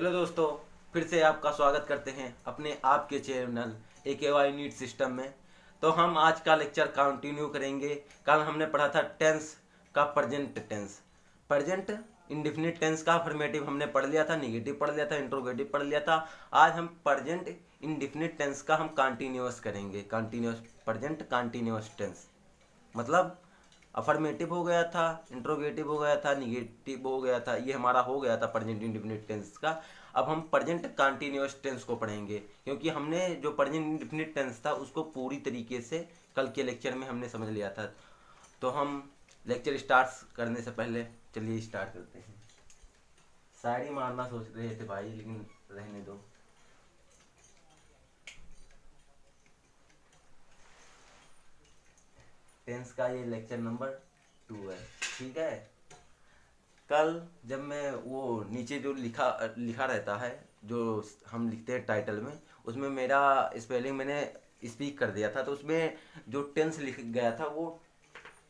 Hello दोस्तों, फिर से आपका स्वागत करते हैं अपने आपके चैनल AKY नीट सिस्टम में। तो हम आज का लेक्चर कंटिन्यू करेंगे। कल हमने पढ़ा था टेंस का present tense, present indefinite tense का अफर्मेटिव हमने पढ़ लिया था, निगेटिव पढ़ लिया था, इंट्रोगेटिव पढ़ लिया था। आज हम प्रेजेंट इंडेफिनिट टेंस का हम कंटिन्यूअस करेंगे। कंटिन्यूअस प्रेजेंट कंटिन्यूअस टेंस मतलब अफर्मेटिव हो गया था, इंट्रोगेटिव हो गया था, निगेटिव हो गया था, ये हमारा हो गया था प्रेजेंट इंडेफिनिट टेंस का। अब हम प्रेजेंट कंटिन्यूअस टेंस को पढ़ेंगे, क्योंकि हमने जो प्रेजेंट इंडेफिनिट टेंस था उसको पूरी तरीके से कल के लेक्चर में हमने समझ लिया था। तो हम लेक्चर स्टार्ट करने से पहले चलिए स्टार्ट करते हैं। शायरी मारना सोच रहे थे भाई, लेकिन रहने दो। टेंस का ये लेक्चर नंबर 2 है, ठीक है। कल जब मैं वो नीचे जो लिखा लिखा रहता है, जो हम लिखते हैं टाइटल में, उसमें मेरा स्पेलिंग मैंने स्पीक कर दिया था, तो उसमें जो टेंस लिख गया था वो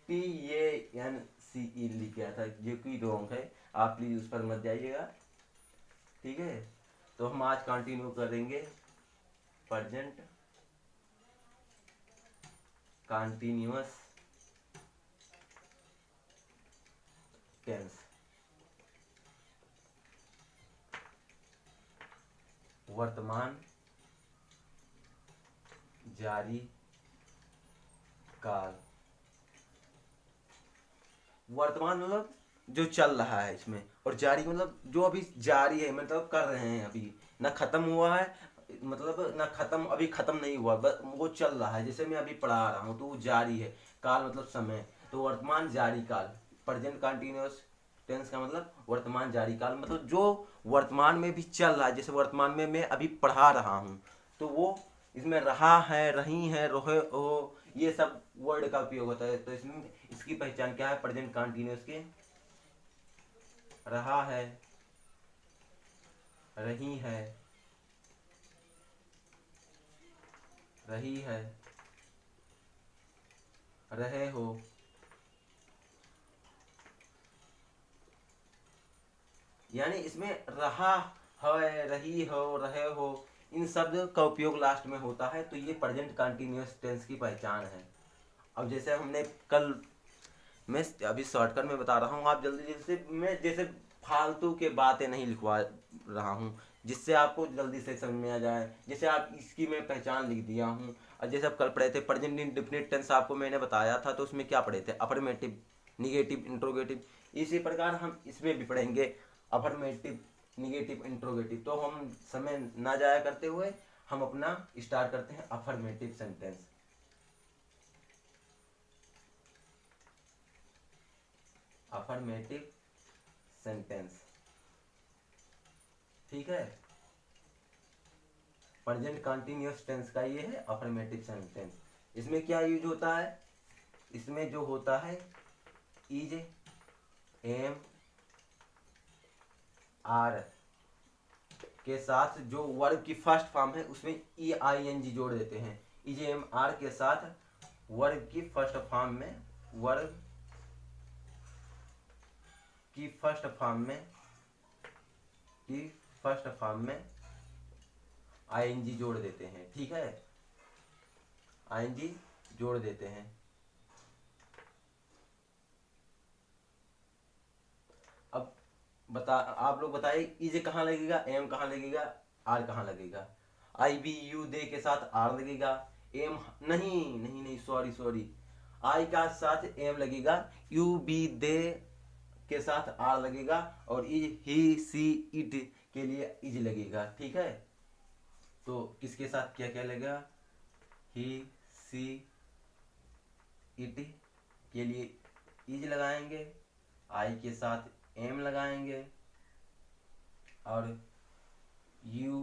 TANCE लिख गया था, जो कि रॉन्ग है। आप प्लीज़ उस पर मत जाइएगा, ठीक है। तो हम आज कंटिन्यू करेंगे प्रेजेंट कंटिन्यूअस टेंस। वर्तमान जारी काल। वर्तमान मतलब जो चल रहा है इसमें, और जारी मतलब जो अभी जारी है, मतलब कर रहे हैं, अभी ना खत्म हुआ है, मतलब ना खत्म, अभी खत्म नहीं हुआ, बस वो चल रहा है। जैसे मैं अभी पढ़ा रहा हूँ तो वो जारी है, काल मतलब समय, तो वर्तमान जारी काल। प्रेजेंट कंटिन्यूअस टेंस का मतलब वर्तमान जारी काल, मतलब जो वर्तमान में भी चल रहा है। जैसे वर्तमान में मैं अभी पढ़ा रहा हूँ, तो वो इसमें रहा है, रही है, रोहे हो, ये सब वर्ड का उपयोग होता है। तो इसमें इसकी पहचान क्या है प्रेजेंट कंटिन्यूअस की? रहा है, रही है, रही है, रहे हो, यानी इसमें रहा है, रही हो, रहे हो, इन शब्द का उपयोग लास्ट में होता है। तो ये प्रेजेंट कंटिन्यूअस टेंस की पहचान है। अब जैसे हमने कल, मैं अभी शॉर्टकट में बता रहा हूँ, आप जल्दी जल्दी से, मैं जैसे फालतू के बातें नहीं लिखवा रहा हूँ, जिससे आपको जल्दी से समझ में आ जाए। जैसे आप इसकी मैं पहचान लिख दिया हूँ। और जैसे आप कल पढ़े थे प्रेजेंट इंडेफिनिट टेंस, आपको मैंने बताया था, तो उसमें क्या पढ़े थे? Affirmative, negative, interrogative. इसी प्रकार हम इसमें भी पढ़ेंगे अफर्मेटिव, निगेटिव, इंट्रोगेटिव। तो हम समय ना जाया करते हुए हम अपना स्टार्ट करते हैं अफर्मेटिव सेंटेंस। अफर्मेटिव सेंटेंस, ठीक है। प्रेजेंट कंटिन्यूअस टेंस का ये है अफर्मेटिव सेंटेंस। इसमें क्या यूज होता है? इसमें जो होता है इज, एम, आर के साथ जो वर्ब की फर्स्ट फॉर्म है उसमें EING जोड़ देते हैं। इज, एम, आर के साथ वर्ब की फर्स्ट फॉर्म में, वर्ब की फर्स्ट फॉर्म में, की फर्स्ट फॉर्म में ING जोड़ देते हैं, ठीक है। ING जोड़ देते हैं। अब बता, आप लोग बताइए, इज कहाँ लगेगा, एम कहाँ लगेगा, आर कहाँ लगेगा? IBU दे के साथ आर लगेगा, एम नहीं नहीं नहीं, सॉरी सॉरी, आई का साथ एम लगेगा, UB दे के साथ आर लगेगा, और इज, ही, सी, इट के लिए इज लगेगा, ठीक है। तो किसके साथ क्या क्या लगेगा? ही, सी, इट के लिए इज लगाएंगे, आई के साथ एम लगाएंगे, और यू,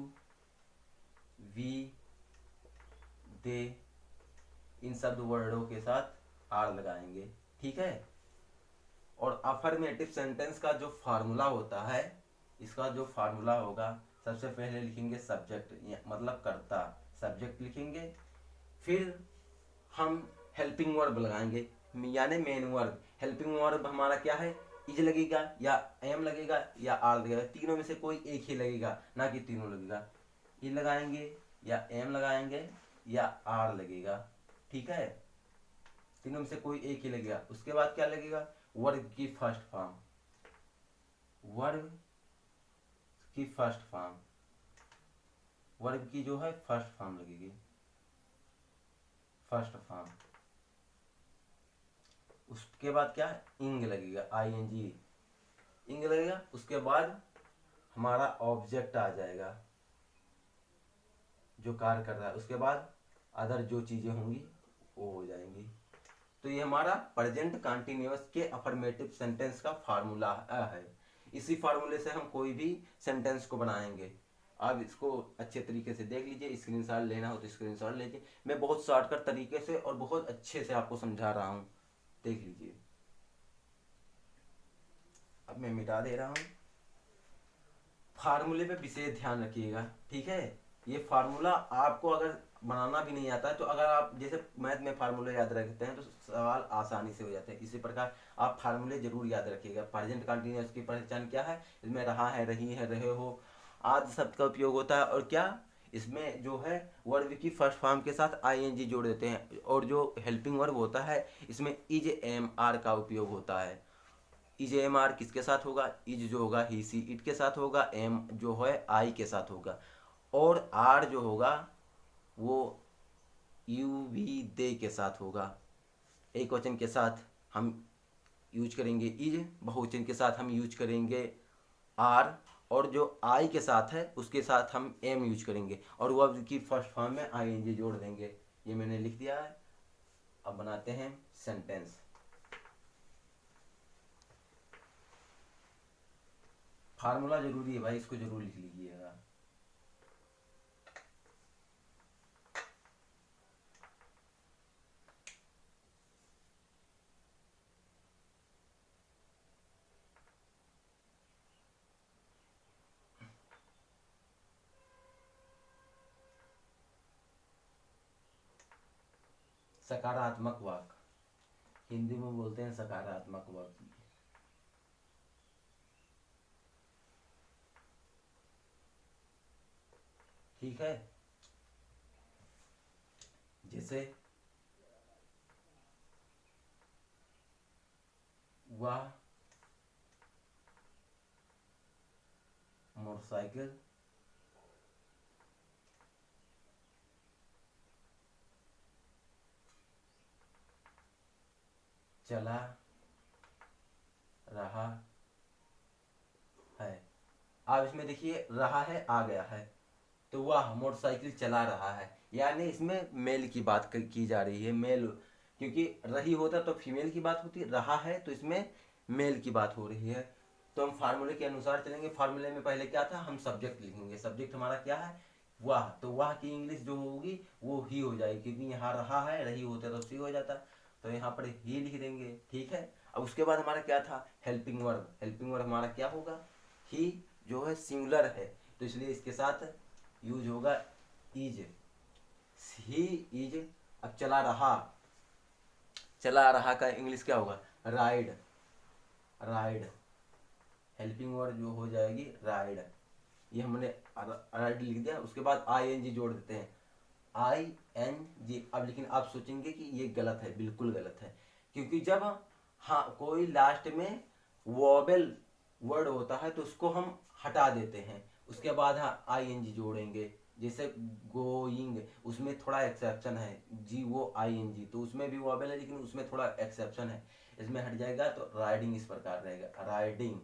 वी, दे, इन शब्द वर्डों के साथ आर लगाएंगे, ठीक है। और अफर्मेटिव सेंटेंस का जो फार्मूला होता है, इसका जो फार्मूला होगा, सबसे पहले लिखेंगे सब्जेक्ट, मतलब कर्ता, सब्जेक्ट लिखेंगे। फिर हम हेल्पिंग वर्ब लगाएंगे, यानी मेन वर्ब। हेल्पिंग वर्ब हमारा क्या है? इज लगेगा या एम लगेगा या आर लगेगा, तीनों में से कोई एक ही लगेगा, ना कि तीनों लगेगा। ई लगाएंगे या एम लगाएंगे या आर लगेगा, ठीक है, तीनों में से कोई एक ही लगेगा। उसके बाद क्या लगेगा, वर्ग की फर्स्ट फॉर्म, वर्ग की फर्स्ट फॉर्म, वर्ग की जो है फर्स्ट फॉर्म लगेगी, फर्स्ट फॉर्म। उसके बाद क्या है, इंग लगेगा, आई एन जी, इंग लगेगा। उसके बाद हमारा ऑब्जेक्ट आ जाएगा जो कार्य कर रहा है, उसके बाद अदर जो चीजें होंगी वो हो जाएंगी। तो ये हमारा प्रेजेंट कंटिन्यूअस के अफर्मेटिव सेंटेंस का फार्मूला है। इसी फार्मूले से हम कोई भी सेंटेंस को बनाएंगे। आप इसको अच्छे तरीके से देख लीजिए, स्क्रीनशॉट लेना हो तो स्क्रीनशॉट लीजिए। मैं बहुत शॉर्टकट तरीके से और बहुत अच्छे से आपको समझा रहा हूँ, देख लीजिए। अब मैं मिटा दे रहा हूँ। फार्मूले पे विशेष ध्यान रखिएगा, ठीक है। ये फार्मूला आपको अगर बनाना भी नहीं आता है तो अगर आप जैसे मैथ में फार्मूले याद रखते हैं तो सवाल आसानी से हो जाते हैं, इसी प्रकार आप फार्मूले जरूर याद रखिएगा। प्रेजेंट कंटिन्यूअस की पहचान क्या है, इसमें रहा है, रही है, रहे हो आदि शब्द का उपयोग होता है। और क्या, इसमें जो है वर्ब की फर्स्ट फॉर्म के साथ आईएनजी जोड़ देते हैं। और जो हेल्पिंग वर्ब होता है इसमें इज एम आर का उपयोग होता है। इज एम आर किसके साथ होगा, इज जो होगा ही सी इट के साथ होगा, एम जो है आई के साथ होगा, और आर जो होगा वो यू वी दे के साथ होगा। एक वचन के साथ हम यूज करेंगे इज, बहुवचन के साथ हम यूज करेंगे आर, और जो आई के साथ है उसके साथ हम एम यूज करेंगे, और वर्ब की फर्स्ट फॉर्म में आई एन जी जोड़ देंगे। ये मैंने लिख दिया है। अब बनाते हैं सेंटेंस। फार्मूला जरूरी है भाई, इसको जरूर लिख लीजिएगा। सकारात्मक वाक्य, हिंदी में बोलते हैं सकारात्मक वाक्य, ठीक है। जैसे वह मोटरसाइकिल चला रहा है। अब इसमें देखिए रहा है आ गया है, तो वह मोटरसाइकिल चला रहा है, यानी इसमें मेल की बात की जा रही है, मेल। क्योंकि रही होता तो फीमेल की बात होती, रहा है तो इसमें मेल की बात हो रही है। तो हम फार्मूले के अनुसार चलेंगे। फार्मूले में पहले क्या था, हम सब्जेक्ट लिखेंगे। सब्जेक्ट हमारा क्या है, वह, तो वह की इंग्लिश जो होगी वो ही हो जाएगी, क्योंकि यहाँ रहा है, रही होता तो सी हो जाता, तो यहाँ पर ही लिख देंगे, ठीक है। अब उसके बाद हमारा क्या था, हेल्पिंग वर्ब। हेल्पिंग वर्ब हमारा क्या होगा, ही जो है सिंगुलर है तो इसलिए इसके साथ यूज होगा इज, ही इज। अब चला रहा, चला रहा का इंग्लिश क्या होगा, राइड, राइड। हेल्पिंग वर्ड जो हो जाएगी राइड। ये हमने राइड लिख दिया। उसके बाद आई एन जी जोड़ देते हैं, आई एन जी। अब लेकिन आप सोचेंगे कि ये गलत है, बिल्कुल गलत है, क्योंकि जब हाँ कोई लास्ट में वोबल वर्ड होता है तो उसको हम हटा देते हैं, उसके बाद हाँ आई एन जी जोड़ेंगे। जैसे गोइंग, उसमें थोड़ा एक्सेप्शन है, जी वो आई एन जी, तो उसमें भी वोबल है लेकिन उसमें थोड़ा एक्सेप्शन है, इसमें हट जाएगा। तो राइडिंग इस प्रकार रहेगा, राइडिंग।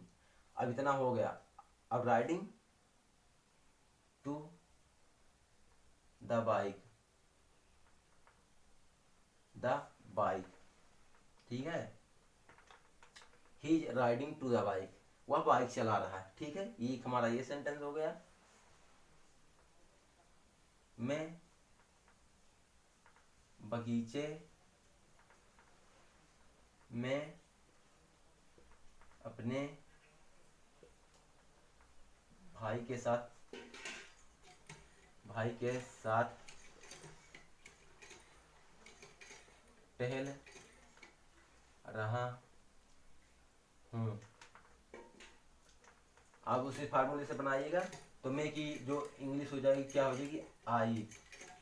अब इतना हो गया। अब riding to the bike, the bike, ठीक है। He is riding to the bike, वह बाइक चला रहा है, ठीक है। ये हमारा ये सेंटेंस हो गया। मैं बगीचे में अपने भाई के साथ, भाई के साथ टहल रहा हूँ। आप उसी फार्मूले से बनाइएगा तो मैं की जो इंग्लिश हो जाएगी क्या हो जाएगी आई।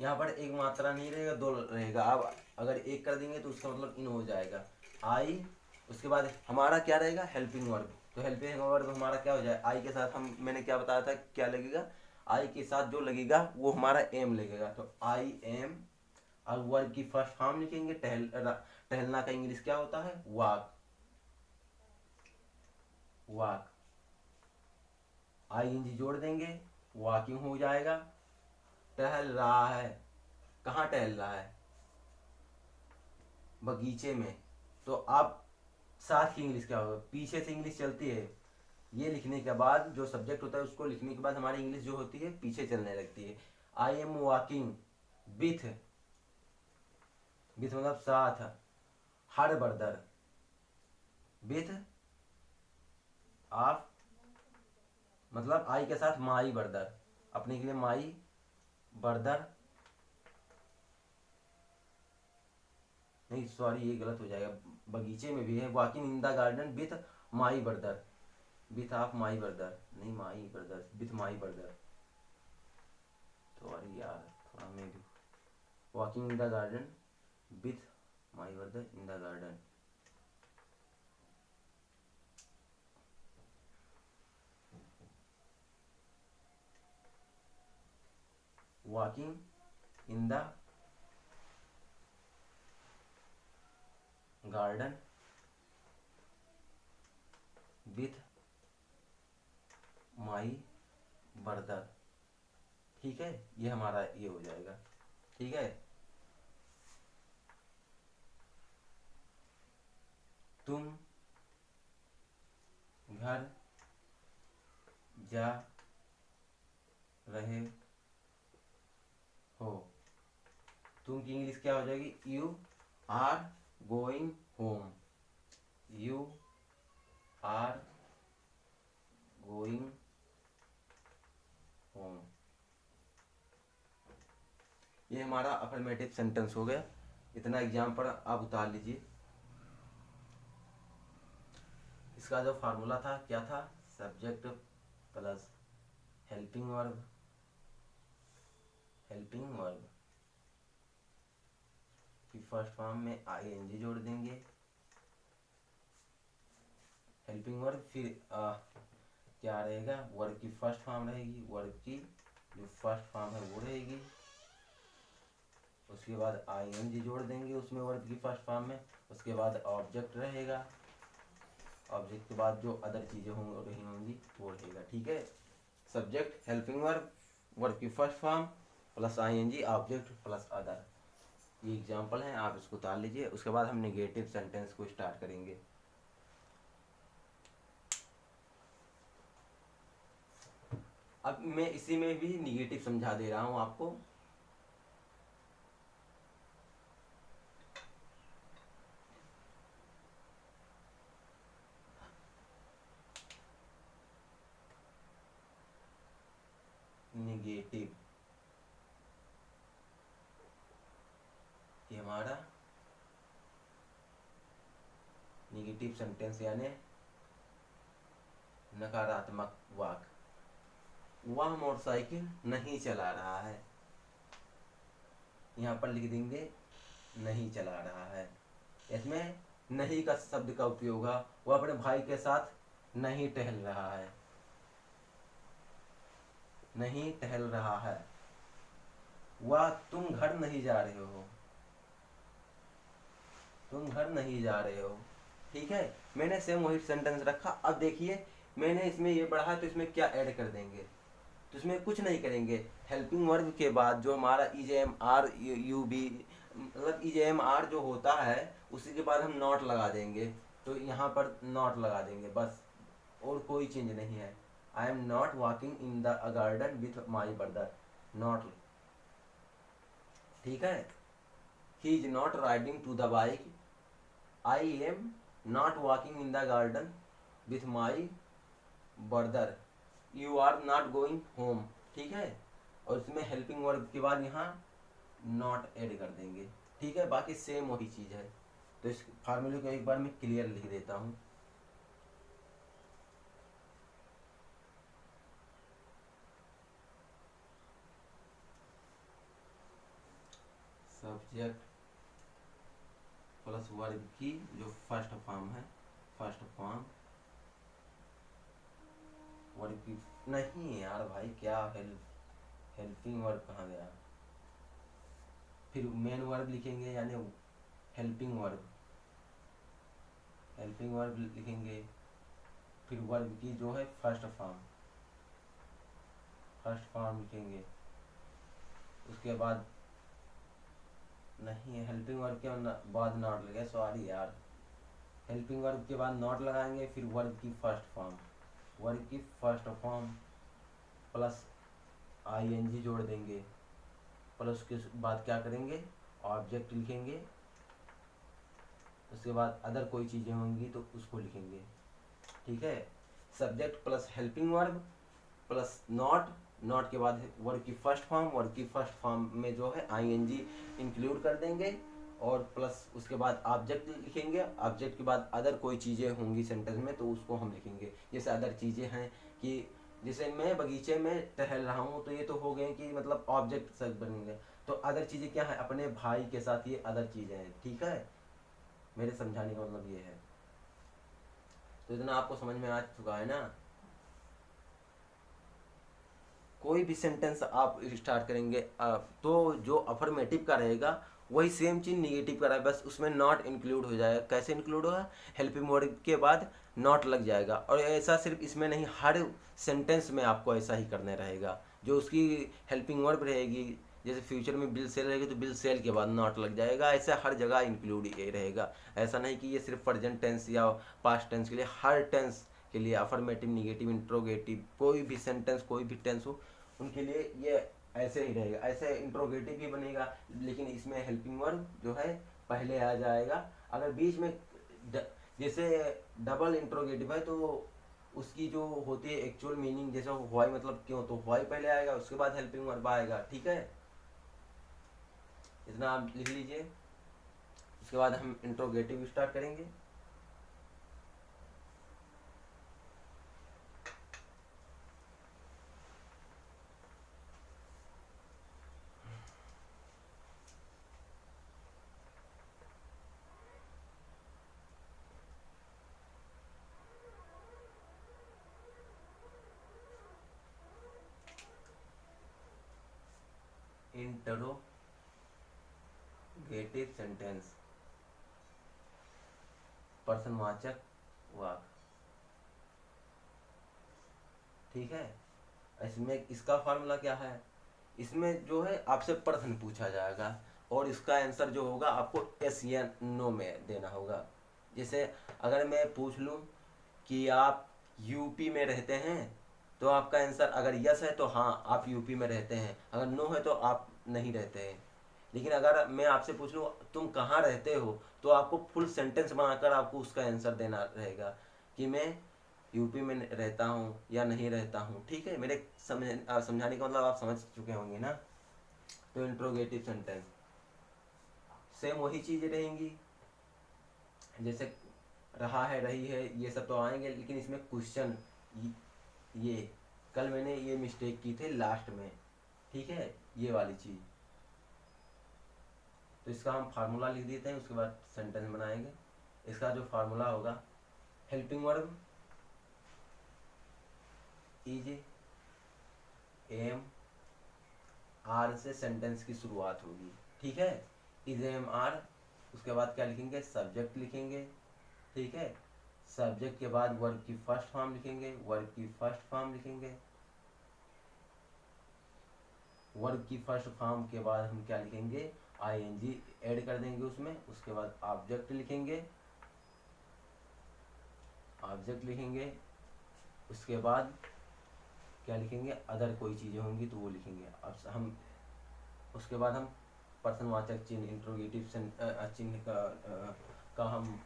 यहाँ पर एक मात्रा नहीं रहेगा, दो रहेगा। आप अगर एक कर देंगे तो उसका मतलब इन हो जाएगा आई। उसके बाद हमारा क्या रहेगा हेल्पिंग वर्ब। तो हेल्पिंग वर्ब हमारा क्या हो जाए आई के साथ हम मैंने क्या बताया था क्या लगेगा आई के साथ जो लगेगा वो हमारा एम लगेगा। तो आई एम और वर्ब की फर्स्ट फॉर्म लिखेंगे टहलना का इंग्लिश क्या होता है walk. Walk I N G जोड़ देंगे वॉकिंग हो जाएगा। टहल रहा है, कहाँ टहल रहा है बगीचे में। तो आप साथ की इंग्लिश क्या होगा पीछे से इंग्लिश चलती है। ये लिखने के बाद जो सब्जेक्ट होता है उसको लिखने के बाद हमारी इंग्लिश जो होती है पीछे चलने लगती है। I am walking with, with मतलब साथ, हर बर्दर, विथ आप मतलब आई के साथ माई बर्दर, अपने के लिए माई बर्दर, नहीं सॉरी ये गलत हो जाएगा, बगीचे में भी है walking in the garden with my brother, with of my brother, नहीं my brother with my brother. Sorry यार थोड़ा मैं भी walking in the garden with my brother in the garden. Walking in the garden with my brother. ठीक है ये हमारा ये हो जाएगा। ठीक है तुम घर जा रहे हो, तुम की इंग्लिश क्या हो जाएगी you are going home, you are going home. ये हमारा अफर्मेटिव सेंटेंस हो गया। इतना एग्जाम पर आप उतार लीजिए। इसका जो फार्मूला था क्या था subject plus helping verb, helping verb की फर्स्ट फॉर्म में आई एन जी जोड़ देंगे, हेल्पिंग वर्ब फिर क्या रहेगा वर्ब की फर्स्ट फॉर्म रहेगी, वर्ब की जो फर्स्ट फॉर्म है वो रहेगी। उसके बाद आई एन जी जोड़ देंगे उसमें वर्ब की फर्स्ट फॉर्म में। उसके बाद ऑब्जेक्ट रहेगा, ऑब्जेक्ट के बाद जो अदर चीज़ें होंगी रही होंगी वो रहेगा। ठीक है सब्जेक्ट हेल्पिंग वर्ब, वर्ब की first form plus I N G object plus other. ये एग्जाम्पल हैं आप इसको उतार लीजिए। उसके बाद हम नेगेटिव सेंटेंस को स्टार्ट करेंगे। अब मैं इसी में भी निगेटिव समझा दे रहा हूं आपको। निगेटिव ये हमारा निगेटिव सेंटेंस यानी नकारात्मक वाक्य। वह मोटरसाइकिल नहीं चला रहा है, यहाँ पर लिख देंगे नहीं चला रहा है। इसमें नहीं का शब्द का उपयोग होगा। वह अपने भाई के साथ नहीं टहल रहा है, नहीं टहल रहा है। वह तुम घर नहीं जा रहे हो, तुम घर नहीं जा रहे हो। ठीक है मैंने सेम वही सेंटेंस रखा। अब देखिए मैंने इसमें ये बढ़ा तो इसमें क्या ऐड कर देंगे तो इसमें कुछ नहीं करेंगे। हेल्पिंग वर्ब के बाद जो हमारा ई जे एम आर यू बी मतलब ई जे एम आर जो होता है उसी के बाद हम नॉट लगा देंगे। तो यहाँ पर नॉट लगा देंगे बस, और कोई चेंज नहीं है। I am not walking in the garden with my brother, not. ठीक है he is not riding to the bike, I am not walking in the garden with my brother, you are not going home. ठीक है और इसमें helping verb के बाद यहाँ not add कर देंगे। ठीक है बाकी सेम वही चीज़ है। तो इस फार्मूले को एक बार मैं क्लियर लिख देता हूँ। ऑब्जेक्ट प्लस वर्ब की जो फर्स्ट फॉर्म है, फर्स्ट फॉर्म वर्ब की, नहीं यार भाई क्या हेल्पिंग वर्ब कहाँ गया, फिर मेन वर्ब लिखेंगे यानी हेल्पिंग वर्ब, हेल्पिंग वर्ब लिखेंगे, फिर वर्ब की जो है फर्स्ट फॉर्म, फर्स्ट फॉर्म लिखेंगे, उसके बाद नहीं हेल्पिंग वर्ब के बाद नॉट लगे, सॉरी यार, हेल्पिंग वर्ब के बाद नॉट लगाएंगे, फिर वर्ब की फर्स्ट फॉर्म, वर्ब की फर्स्ट फॉर्म प्लस आईएनजी जोड़ देंगे, प्लस उसके बाद क्या करेंगे ऑब्जेक्ट लिखेंगे, उसके बाद अदर कोई चीज़ें होंगी तो उसको लिखेंगे, ठीक है। Subject plus helping verb plus not, not के बाद वर्ब की फर्स्ट फॉर्म, वर्ब की फर्स्ट फॉर्म में जो है आईएनजी इंक्लूड कर देंगे, और प्लस उसके बाद ऑब्जेक्ट लिखेंगे, ऑब्जेक्ट के बाद अदर कोई चीज़ें होंगी सेंटेंस में तो उसको हम लिखेंगे, जैसे अदर चीज़ें हैं कि जैसे मैं बगीचे में टहल रहा हूँ, तो ये तो हो गए कि मतलब ऑब्जेक्ट सब बनेंगे, तो अदर चीज़ें क्या है, अपने भाई के साथ ये अदर चीज़ें हैं, ठीक है, मेरे समझाने का मतलब ये है। तो इतना आपको समझ में आ चुका है ना। कोई भी सेंटेंस आप स्टार्ट करेंगे तो जो अफर्मेटिव का रहेगा वही सेम चीज निगेटिव का रहेगा, बस उसमें नॉट इंक्लूड हो जाएगा। कैसे इंक्लूड होगा, हेल्पिंग वर्ब के बाद नॉट लग जाएगा, और ऐसा सिर्फ इसमें नहीं, हर सेंटेंस में आपको ऐसा ही करना रहेगा। जो उसकी हेल्पिंग वर्ब रहेगी, जैसे फ्यूचर में बिल सेल रहेगी तो बिल सेल के बाद नॉट लग जाएगा, ऐसा हर जगह इंक्लूड ये रहेगा। ऐसा नहीं कि ये सिर्फ प्रेजेंट टेंस या पास्ट टेंस के लिए, हर टेंस के लिए अफर्मेटिव, निगेटिव, इंट्रोगेटिव, कोई भी सेंटेंस कोई भी टेंस हो उनके लिए ये ऐसे ही रहेगा। ऐसे इंट्रोगेटिव भी बनेगा, लेकिन इसमें हेल्पिंग वर्ब जो है पहले आ जाएगा। अगर बीच में जैसे डबल इंट्रोगेटिव है तो उसकी जो होती है एक्चुअल मीनिंग, जैसे व्हाई मतलब क्यों, तो व्हाई पहले आएगा, उसके बाद हेल्पिंग वर्ब आएगा, ठीक है। इतना आप लिख लीजिए, उसके बाद हम इंट्रोगेटिव स्टार्ट करेंगे। इंट्रोगेटिव सेंटेंस, प्रश्नवाचक वाक्य, ठीक है। इसमें इसका फार्मूला क्या है, इसमें जो है आपसे प्रश्न पूछा जाएगा और इसका आंसर जो होगा आपको यस या नो में देना होगा। जैसे अगर मैं पूछ लूँ कि आप यूपी में रहते हैं, तो आपका आंसर अगर यस है तो हाँ आप यूपी में रहते हैं, अगर नो है तो आप नहीं रहते हैं। लेकिन अगर मैं आपसे पूछ लूँ तुम कहाँ रहते हो, तो आपको फुल सेंटेंस बनाकर आपको उसका आंसर देना रहेगा कि मैं यूपी में रहता हूँ या नहीं रहता हूँ, ठीक है। मेरे समझाने का मतलब आप समझ चुके होंगे ना। तो इंट्रोगेटिव सेंटेंस सेम वही चीज़ें रहेंगी, जैसे रहा है, रही है, ये सब तो आएंगे, लेकिन इसमें क्वेश्चन ये कल मैंने ये मिस्टेक की थी लास्ट में, ठीक है, ये वाली चीज़। तो इसका हम फार्मूला लिख देते हैं, उसके बाद सेंटेंस बनाएंगे। इसका जो फार्मूला होगा, helping verb is am are से सेंटेंस की शुरुआत होगी, ठीक है। इज एम आर, उसके बाद क्या लिखेंगे, सब्जेक्ट लिखेंगे, ठीक है। सब्जेक्ट के बाद वर्ब की फर्स्ट फॉर्म लिखेंगे, वर्ब की फर्स्ट फॉर्म लिखेंगे, वर्ब की फर्स्ट फॉर्म के बाद हम क्या लिखेंगे, आईएनजी ऐड कर देंगे उसमें। उसके बाद ऑब्जेक्ट लिखेंगे, ऑब्जेक्ट लिखेंगे, उसके बाद क्या लिखेंगे, अदर कोई चीज़ें होंगी तो वो लिखेंगे। अब हम उसके बाद हम प्रश्नवाचक चिन्ह, इंट्रोगेटिव चिन्ह का हम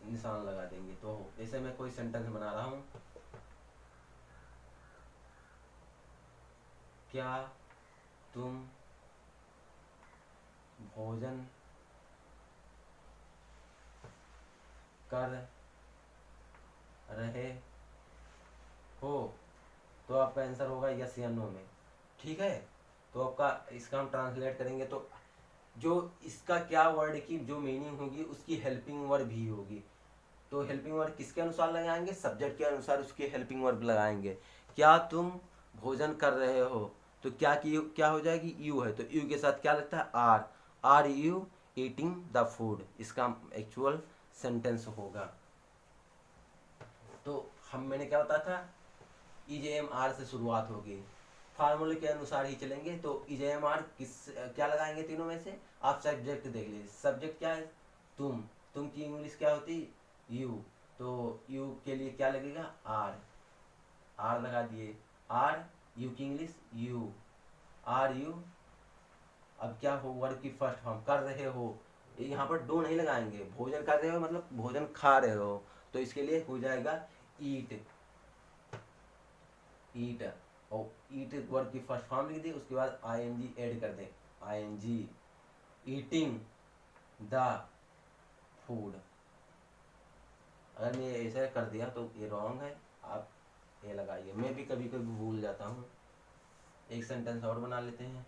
निशान लगा देंगे। तो जैसे मैं कोई सेंटेंस बना रहा हूँ, क्या तुम भोजन कर रहे हो, तो आपका आंसर होगा यस या नो में, ठीक है। तो आपका इसका हम ट्रांसलेट करेंगे तो जो इसका क्या वर्ड की जो मीनिंग होगी उसकी हेल्पिंग वर्ब भी होगी। तो हेल्पिंग वर्ब किसके अनुसार लगाएंगे, सब्जेक्ट के अनुसार उसकी हेल्पिंग वर्ब लगाएंगे। क्या तुम भोजन कर रहे हो, तो क्या की क्या हो जाएगी, यू है, तो यू के साथ क्या लगता है, are you eating the food, इसका एक्चुअल सेंटेंस होगा। तो मैंने क्या बताया था, इजेएम आर से शुरुआत होगी, फार्मूले के अनुसार ही चलेंगे। तो इजेएम आर किस क्या लगाएंगे तीनों में से, आप सब्जेक्ट देख लीजिए, सब्जेक्ट क्या है, तुम की इंग्लिश क्या होती, यू, तो यू के लिए क्या लगेगा, आर लगा दिए, आर यू की इंग्लिश यू, आर यू। अब क्या हो, वर्ब की फर्स्ट फॉर्म, कर रहे हो, यहाँ पर डू नहीं लगाएंगे, भोजन कर रहे हो मतलब भोजन खा रहे हो, तो इसके लिए हो जाएगा ईट, ईट। और ईट वर्ब की फर्स्ट फॉर्म लिख दी, उसके बाद आईएनजी ऐड कर दें, आईएनजी, ईटिंग द फूड। अगर मैं ऐसा कर दिया तो ये रॉन्ग है, आप ये लगाइए, मैं भी कभी कभी भूल जाता हूँ। एक सेंटेंस और बना लेते हैं,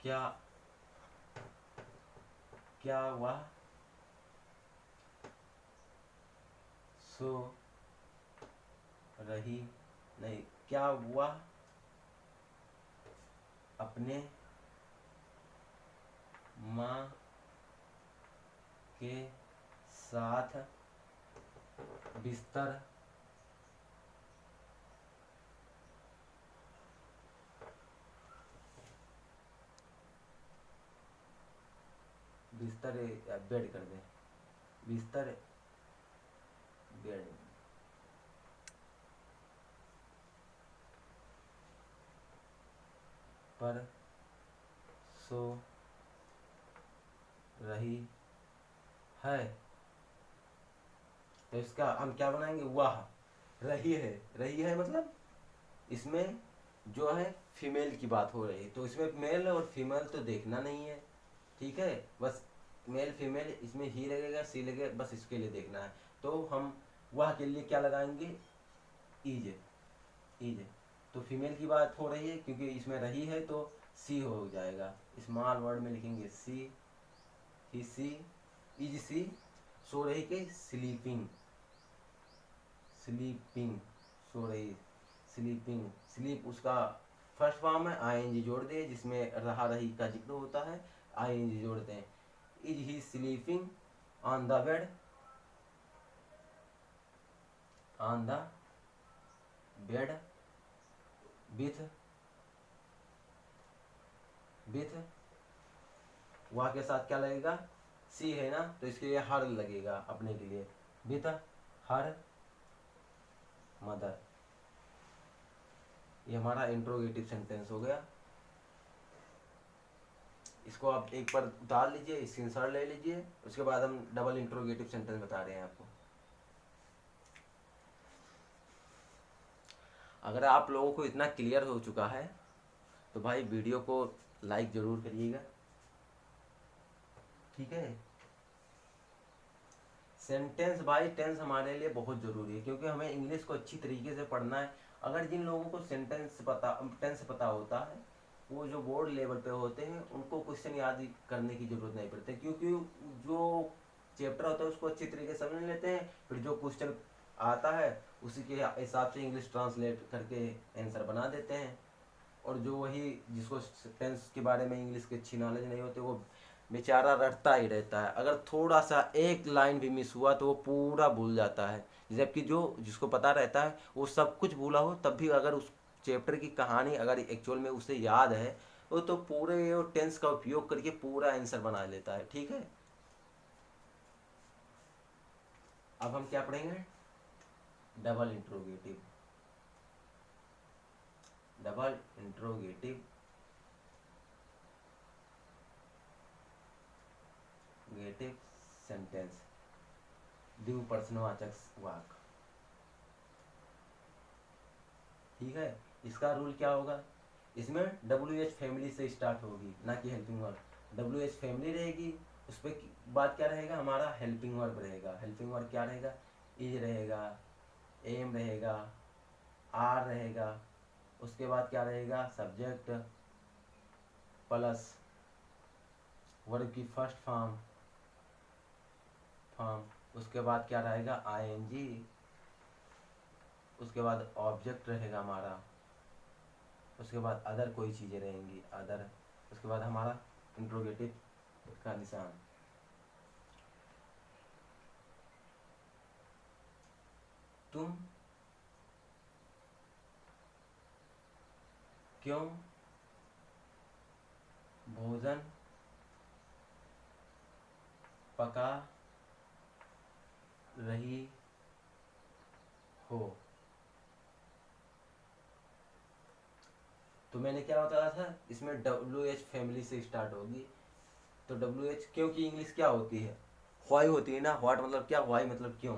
क्या क्या वह सो रही, नहीं, क्या वह अपने माँ के साथ बिस्तर बिस्तर बेड कर दे, बिस्तर बेड पर सो रही है, तो इसका हम क्या बनाएंगे, वह रही है मतलब इसमें जो है फीमेल की बात हो रही है, तो इसमें मेल और फीमेल तो देखना नहीं है, ठीक है, बस मेल फीमेल इसमें ही लगेगा, सी लगेगा, बस इसके लिए देखना है। तो हम वह के लिए क्या लगाएंगे, इज, इज, तो फीमेल की बात हो रही है क्योंकि इसमें रही है तो सी हो जाएगा, स्मॉल वर्ड में लिखेंगे सी, ही सी, इज सी, सो रही के स्लीपिंग, स्लीपिंग, सो रही, स्लीपिंग, स्लीप उसका फर्स्ट फॉर्म है, आईएनजी जोड़ दे, जिसमें रहा रही का जिक्र होता है, आईएनजी जोड़ते हैं। Is he sleeping on the bed, on the bed with, with, वह के साथ क्या लगेगा, सी है ना, तो इसके लिए हर लगेगा अपने के लिए, विथ हर मदर। ये हमारा इंट्रोगेटिव सेंटेंस हो गया। इसको आप एक बार उतार लीजिए, स्क्रीनशॉट ले लीजिए, उसके बाद हम डबल इंट्रोगेटिव सेंटेंस बता रहे हैं आपको। अगर आप लोगों को इतना क्लियर हो चुका है तो भाई वीडियो को लाइक जरूर करिएगा, ठीक है। सेंटेंस बाय टेंस हमारे लिए बहुत ज़रूरी है क्योंकि हमें इंग्लिश को अच्छी तरीके से पढ़ना है। अगर जिन लोगों को टेंस पता होता है, वो जो बोर्ड लेवल पे होते हैं उनको क्वेश्चन याद करने की जरूरत नहीं पड़ती, क्योंकि जो चैप्टर होता है उसको अच्छी तरीके से समझ लेते हैं, फिर जो क्वेश्चन आता है उसी के हिसाब से इंग्लिश ट्रांसलेट करके आंसर बना देते हैं। और जो वही जिसको टेंस के बारे में इंग्लिश की अच्छी नॉलेज नहीं होती, वो बेचारा रटता ही रहता है, अगर थोड़ा सा एक लाइन भी मिस हुआ तो वो पूरा भूल जाता है। जबकि जो जिसको पता रहता है वो सब कुछ भूला हो तब भी अगर उस चैप्टर की कहानी अगर एक्चुअल में उसे याद है, वो तो पूरे वो टेंस का उपयोग करके पूरा आंसर बना लेता है, ठीक है। अब हम क्या पढ़ेंगे, डबल इंट्रोगेटिव, डबल इंट्रोगेटिव गेटिव सेंटेंस, द्विवचनवाचक वाक्य, ठीक है। इसका रूल क्या होगा, इसमें WH फैमिली से स्टार्ट होगी, ना कि हेल्पिंग वर्ब। WH फैमिली रहेगी, उस पर बात क्या रहेगा, हमारा हेल्पिंग वर्ब रहेगा। हेल्पिंग वर्ब क्या रहेगा, इज रहेगा, एम रहेगा, आर रहेगा, उसके बाद क्या रहेगा, सब्जेक्ट प्लस वर्ब की फर्स्ट फॉर्म उसके बाद क्या रहेगा, आईएनजी, उसके बाद ऑब्जेक्ट रहेगा हमारा, उसके बाद अदर कोई चीज़ें रहेंगी अदर, उसके बाद हमारा इंट्रोगेटिव का निशान। तुम क्यों भोजन पका रही हो। तो मैंने क्या बताया था, इसमें WH फैमिली से स्टार्ट होगी। तो WH क्योंकि इंग्लिश क्या होती है, व्हाई होती है ना, व्हाट मतलब क्या, व्हाई मतलब क्यों।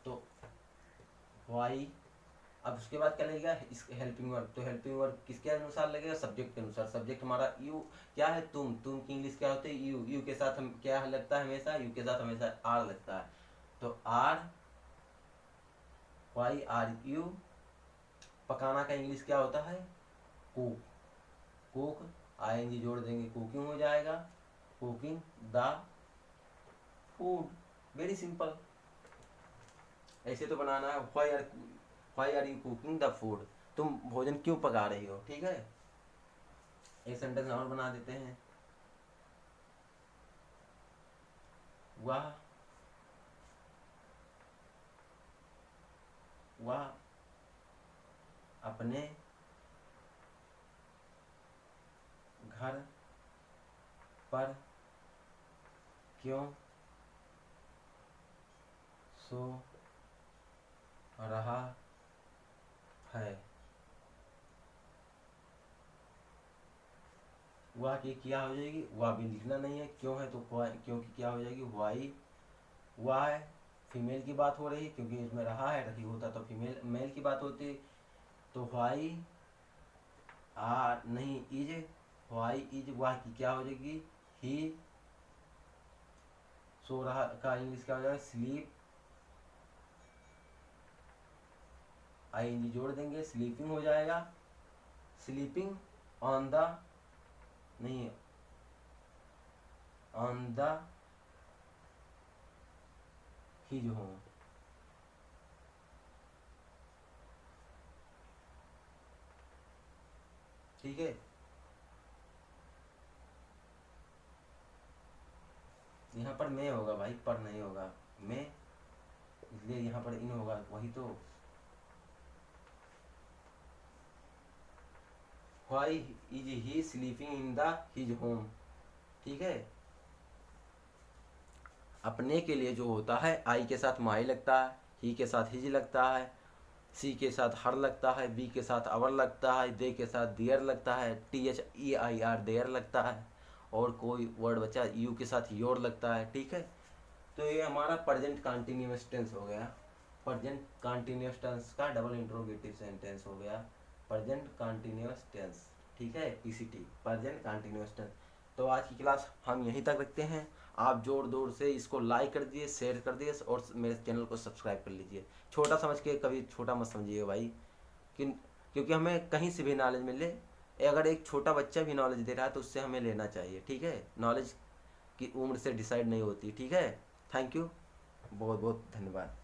तो व्हाई, अब उसके बाद क्या लगेगा, इस हेल्पिंग वर्ब। तो हेल्पिंग वर्ब किसके अनुसार लगेगा, सब्जेक्ट के अनुसार। सब्जेक्ट हमारा यू क्या है, तुम की इंग्लिश क्या होती है, यू के साथ हम क्या लगता है हमेशा, यू के साथ हमेशा आर लगता है। तो आर, वाई आर यू। पकाना का इंग्लिश क्या होता है, कुक, कुक आईएनजी जोड़ देंगे, कुकिंग हो जाएगा, cooking the food. Very simple, ऐसे तो बनाना है, why are you cooking the food, तुम भोजन क्यों पका रही हो। ठीक है, एक सेंटेंस और बना देते हैं। वह वह अपने घर पर क्यों सो रहा है। वह की क्या हो जाएगी, वह भी लिखना नहीं है, क्यों है तो क्योंकि क्या हो जाएगी, वाई। वह है, फीमेल की बात हो रही है क्योंकि इसमें रहा है, रही होता तो फीमेल मेल की बात होती। तो वाई आर नहीं इज, वाई इज, वह की क्या हो जाएगी, ही। सो रहा का इंग्लिश क्या हो जाएगा, स्लीप, आईएनजी जोड़ देंगे, स्लीपिंग हो जाएगा, स्लीपिंग ऑन द, नहीं ऑन द हिज होम। ठीक है, यहाँ पर मैं होगा भाई, पर नहीं होगा, मैं, इसलिए यहाँ पर इन होगा, वही तो। Why is he sleeping in the his home. ठीक है, अपने के लिए जो होता है, आई के साथ माई लगता है, ही के साथ हिज लगता है, सी के साथ हर लगता है, बी के साथ अवर लगता है, दे के साथ दियर लगता है, THEIR देयर लगता है, और कोई वर्ड बचा, यू के साथ योर लगता है। ठीक है, तो ये हमारा प्रेजेंट कंटिन्यूअस टेंस हो गया। प्रेजेंट कंटिन्यूअस टेंस का डबल इंट्रोगेटिव सेंटेंस हो गया, प्रेजेंट कंटिन्यूअस टेंस। ठीक है, PCT, प्रेजेंट कंटिन्यूअस टेंस। तो आज की क्लास हम यहीं तक रखते हैं। आप जोर जोर से इसको लाइक कर दिए, शेयर कर दिए, और मेरे चैनल को सब्सक्राइब कर लीजिए। छोटा समझ के कभी छोटा मत समझिए भाई, क्योंकि हमें कहीं से भी नॉलेज मिले, अगर एक छोटा बच्चा भी नॉलेज दे रहा है तो उससे हमें लेना चाहिए। ठीक है, नॉलेज की उम्र से डिसाइड नहीं होती। ठीक है, थैंक यू, बहुत बहुत धन्यवाद।